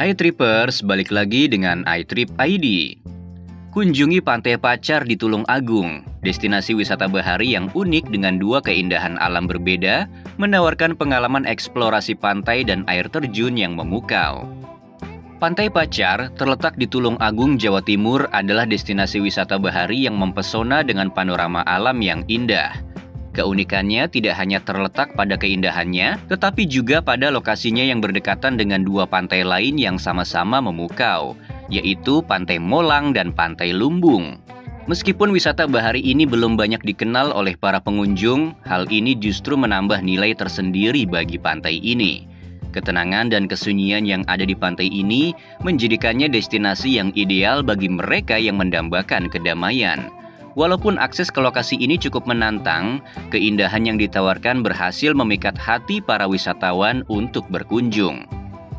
Hai Trippers, balik lagi dengan iTrip ID. Kunjungi Pantai Pacar di Tulung Agung, destinasi wisata bahari yang unik dengan dua keindahan alam berbeda, menawarkan pengalaman eksplorasi pantai dan air terjun yang memukau. Pantai Pacar, terletak di Tulung Agung, Jawa Timur, adalah destinasi wisata bahari yang mempesona dengan panorama alam yang indah. Keunikannya tidak hanya terletak pada keindahannya, tetapi juga pada lokasinya yang berdekatan dengan dua pantai lain yang sama-sama memukau, yaitu Pantai Molang dan Pantai Lumbung. Meskipun wisata bahari ini belum banyak dikenal oleh para pengunjung, hal ini justru menambah nilai tersendiri bagi pantai ini. Ketenangan dan kesunyian yang ada di pantai ini menjadikannya destinasi yang ideal bagi mereka yang mendambakan kedamaian. Walaupun akses ke lokasi ini cukup menantang, keindahan yang ditawarkan berhasil memikat hati para wisatawan untuk berkunjung.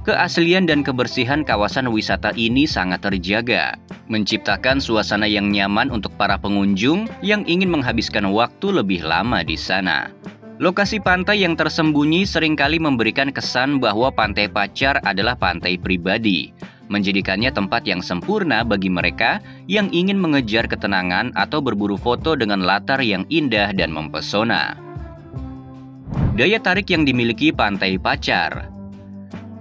Keaslian dan kebersihan kawasan wisata ini sangat terjaga, menciptakan suasana yang nyaman untuk para pengunjung yang ingin menghabiskan waktu lebih lama di sana. Lokasi pantai yang tersembunyi seringkali memberikan kesan bahwa Pantai Pacar adalah pantai pribadi, menjadikannya tempat yang sempurna bagi mereka yang ingin mengejar ketenangan atau berburu foto dengan latar yang indah dan mempesona. Daya tarik yang dimiliki Pantai Pacar.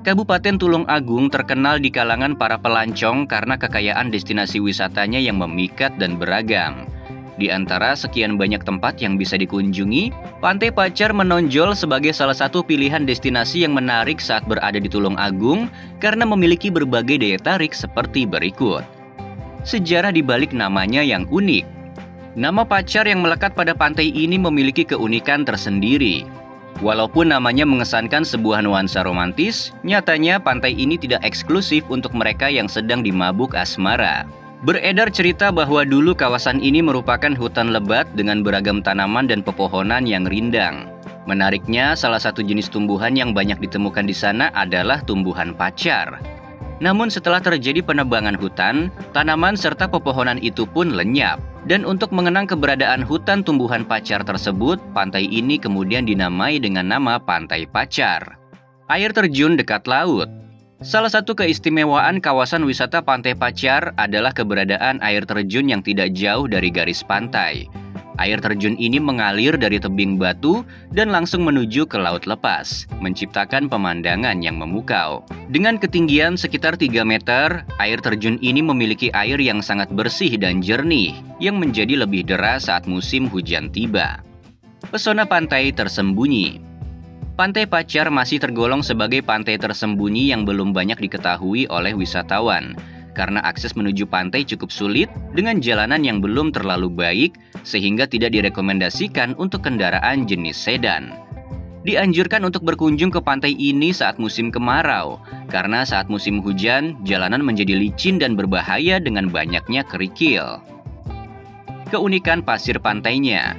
Kabupaten Tulung Agung terkenal di kalangan para pelancong karena kekayaan destinasi wisatanya yang memikat dan beragam. Di antara sekian banyak tempat yang bisa dikunjungi, Pantai Pacar menonjol sebagai salah satu pilihan destinasi yang menarik saat berada di Tulung Agung karena memiliki berbagai daya tarik seperti berikut. Sejarah di balik namanya yang unik. Nama Pacar yang melekat pada pantai ini memiliki keunikan tersendiri. Walaupun namanya mengesankan sebuah nuansa romantis, nyatanya pantai ini tidak eksklusif untuk mereka yang sedang dimabuk asmara. Beredar cerita bahwa dulu kawasan ini merupakan hutan lebat dengan beragam tanaman dan pepohonan yang rindang. Menariknya, salah satu jenis tumbuhan yang banyak ditemukan di sana adalah tumbuhan pacar. Namun setelah terjadi penebangan hutan, tanaman serta pepohonan itu pun lenyap. Dan untuk mengenang keberadaan hutan tumbuhan pacar tersebut, pantai ini kemudian dinamai dengan nama Pantai Pacar. Air terjun dekat laut. Salah satu keistimewaan kawasan wisata Pantai Pacar adalah keberadaan air terjun yang tidak jauh dari garis pantai. Air terjun ini mengalir dari tebing batu dan langsung menuju ke laut lepas, menciptakan pemandangan yang memukau. Dengan ketinggian sekitar 3 meter, air terjun ini memiliki air yang sangat bersih dan jernih, yang menjadi lebih deras saat musim hujan tiba. Pesona pantai tersembunyi. Pantai Pacar masih tergolong sebagai pantai tersembunyi yang belum banyak diketahui oleh wisatawan, karena akses menuju pantai cukup sulit dengan jalanan yang belum terlalu baik, sehingga tidak direkomendasikan untuk kendaraan jenis sedan. Dianjurkan untuk berkunjung ke pantai ini saat musim kemarau, karena saat musim hujan, jalanan menjadi licin dan berbahaya dengan banyaknya kerikil. Keunikan pasir pantainya.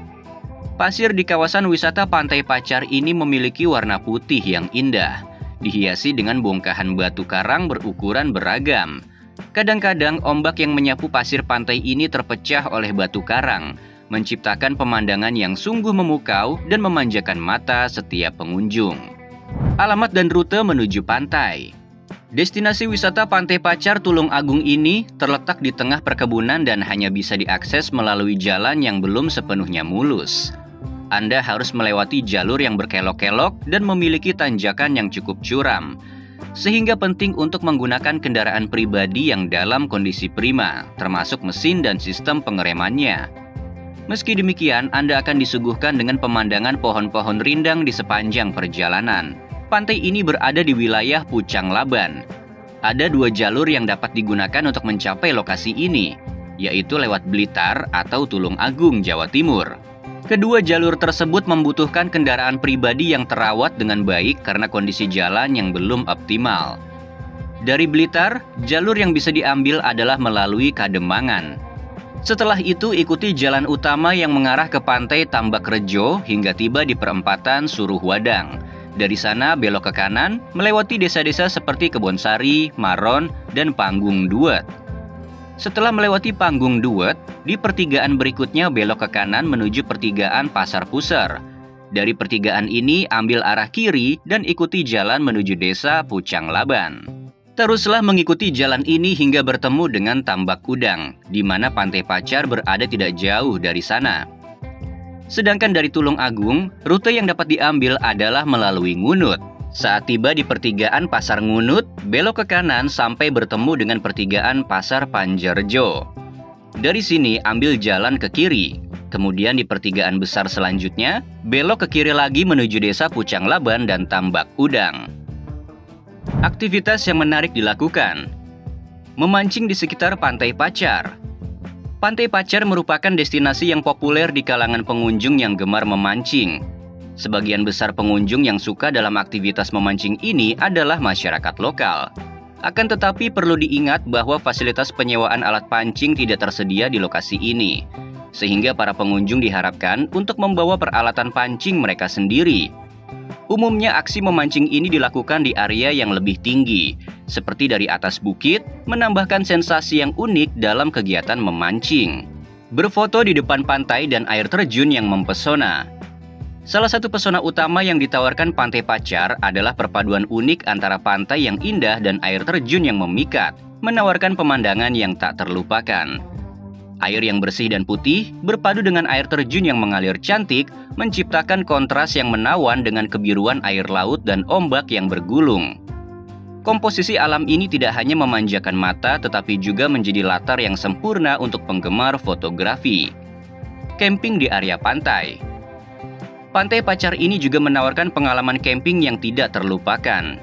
Pasir di kawasan wisata Pantai Pacar ini memiliki warna putih yang indah, dihiasi dengan bongkahan batu karang berukuran beragam. Kadang-kadang ombak yang menyapu pasir pantai ini terpecah oleh batu karang, menciptakan pemandangan yang sungguh memukau dan memanjakan mata setiap pengunjung. Alamat dan rute menuju pantai. Destinasi wisata Pantai Pacar Tulung Agung ini terletak di tengah perkebunan dan hanya bisa diakses melalui jalan yang belum sepenuhnya mulus. Anda harus melewati jalur yang berkelok-kelok dan memiliki tanjakan yang cukup curam, sehingga penting untuk menggunakan kendaraan pribadi yang dalam kondisi prima, termasuk mesin dan sistem pengeremannya. Meski demikian, Anda akan disuguhkan dengan pemandangan pohon-pohon rindang di sepanjang perjalanan. Pantai ini berada di wilayah Pucang Laban. Ada 2 jalur yang dapat digunakan untuk mencapai lokasi ini, yaitu lewat Blitar atau Tulung Agung, Jawa Timur. Kedua jalur tersebut membutuhkan kendaraan pribadi yang terawat dengan baik karena kondisi jalan yang belum optimal. Dari Blitar, jalur yang bisa diambil adalah melalui Kademangan. Setelah itu ikuti jalan utama yang mengarah ke pantai Tambak Rejo hingga tiba di perempatan Suruh Wadang. Dari sana belok ke kanan, melewati desa-desa seperti Kebonsari, Maron, dan Panggung Duet. Setelah melewati Panggung Duet, di pertigaan berikutnya belok ke kanan menuju pertigaan Pasar Puser. Dari pertigaan ini ambil arah kiri dan ikuti jalan menuju desa Pucang Laban. Teruslah mengikuti jalan ini hingga bertemu dengan Tambak Udang, di mana Pantai Pacar berada tidak jauh dari sana. Sedangkan dari Tulung Agung, rute yang dapat diambil adalah melalui Ngunut. Saat tiba di pertigaan Pasar Ngunut, belok ke kanan sampai bertemu dengan pertigaan Pasar Panjerjo. Dari sini ambil jalan ke kiri. Kemudian di pertigaan besar selanjutnya, belok ke kiri lagi menuju Desa Pucang Laban dan Tambak Udang. Aktivitas yang menarik dilakukan. Memancing di sekitar Pantai Pacar. Pantai Pacar merupakan destinasi yang populer di kalangan pengunjung yang gemar memancing. Sebagian besar pengunjung yang suka dalam aktivitas memancing ini adalah masyarakat lokal. Akan tetapi perlu diingat bahwa fasilitas penyewaan alat pancing tidak tersedia di lokasi ini, sehingga para pengunjung diharapkan untuk membawa peralatan pancing mereka sendiri. Umumnya aksi memancing ini dilakukan di area yang lebih tinggi, seperti dari atas bukit, menambahkan sensasi yang unik dalam kegiatan memancing. Berfoto di depan pantai dan air terjun yang mempesona. Salah satu pesona utama yang ditawarkan Pantai Pacar adalah perpaduan unik antara pantai yang indah dan air terjun yang memikat, menawarkan pemandangan yang tak terlupakan. Air yang bersih dan putih berpadu dengan air terjun yang mengalir cantik, menciptakan kontras yang menawan dengan kebiruan air laut dan ombak yang bergulung. Komposisi alam ini tidak hanya memanjakan mata, tetapi juga menjadi latar yang sempurna untuk penggemar fotografi. Camping di area pantai. Pantai Pacar ini juga menawarkan pengalaman camping yang tidak terlupakan.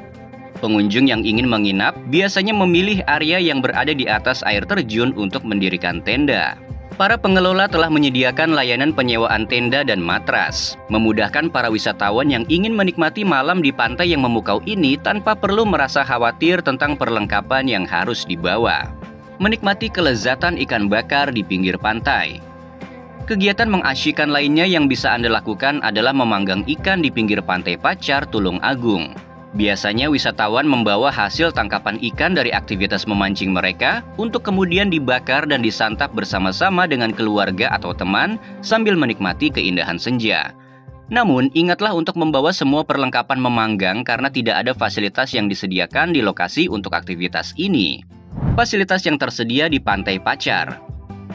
Pengunjung yang ingin menginap biasanya memilih area yang berada di atas air terjun untuk mendirikan tenda. Para pengelola telah menyediakan layanan penyewaan tenda dan matras, memudahkan para wisatawan yang ingin menikmati malam di pantai yang memukau ini tanpa perlu merasa khawatir tentang perlengkapan yang harus dibawa. Menikmati kelezatan ikan bakar di pinggir pantai. Kegiatan mengasyikkan lainnya yang bisa Anda lakukan adalah memanggang ikan di pinggir Pantai Pacar, Tulung Agung. Biasanya wisatawan membawa hasil tangkapan ikan dari aktivitas memancing mereka untuk kemudian dibakar dan disantap bersama-sama dengan keluarga atau teman sambil menikmati keindahan senja. Namun, ingatlah untuk membawa semua perlengkapan memanggang karena tidak ada fasilitas yang disediakan di lokasi untuk aktivitas ini. Fasilitas yang tersedia di Pantai Pacar.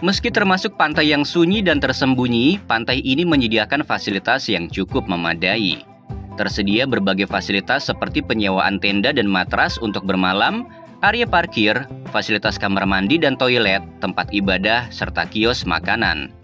Meski termasuk pantai yang sunyi dan tersembunyi, pantai ini menyediakan fasilitas yang cukup memadai. Tersedia berbagai fasilitas seperti penyewaan tenda dan matras untuk bermalam, area parkir, fasilitas kamar mandi dan toilet, tempat ibadah, serta kios makanan.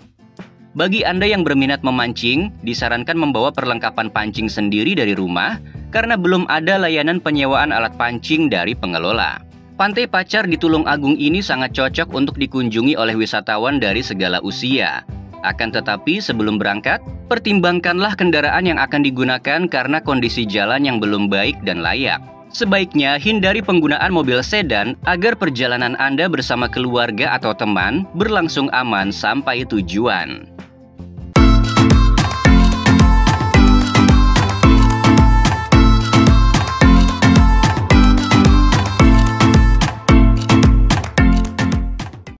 Bagi Anda yang berminat memancing, disarankan membawa perlengkapan pancing sendiri dari rumah karena belum ada layanan penyewaan alat pancing dari pengelola. Pantai Pacar di Tulung Agung ini sangat cocok untuk dikunjungi oleh wisatawan dari segala usia. Akan tetapi sebelum berangkat, pertimbangkanlah kendaraan yang akan digunakan karena kondisi jalan yang belum baik dan layak. Sebaiknya hindari penggunaan mobil sedan agar perjalanan Anda bersama keluarga atau teman berlangsung aman sampai tujuan.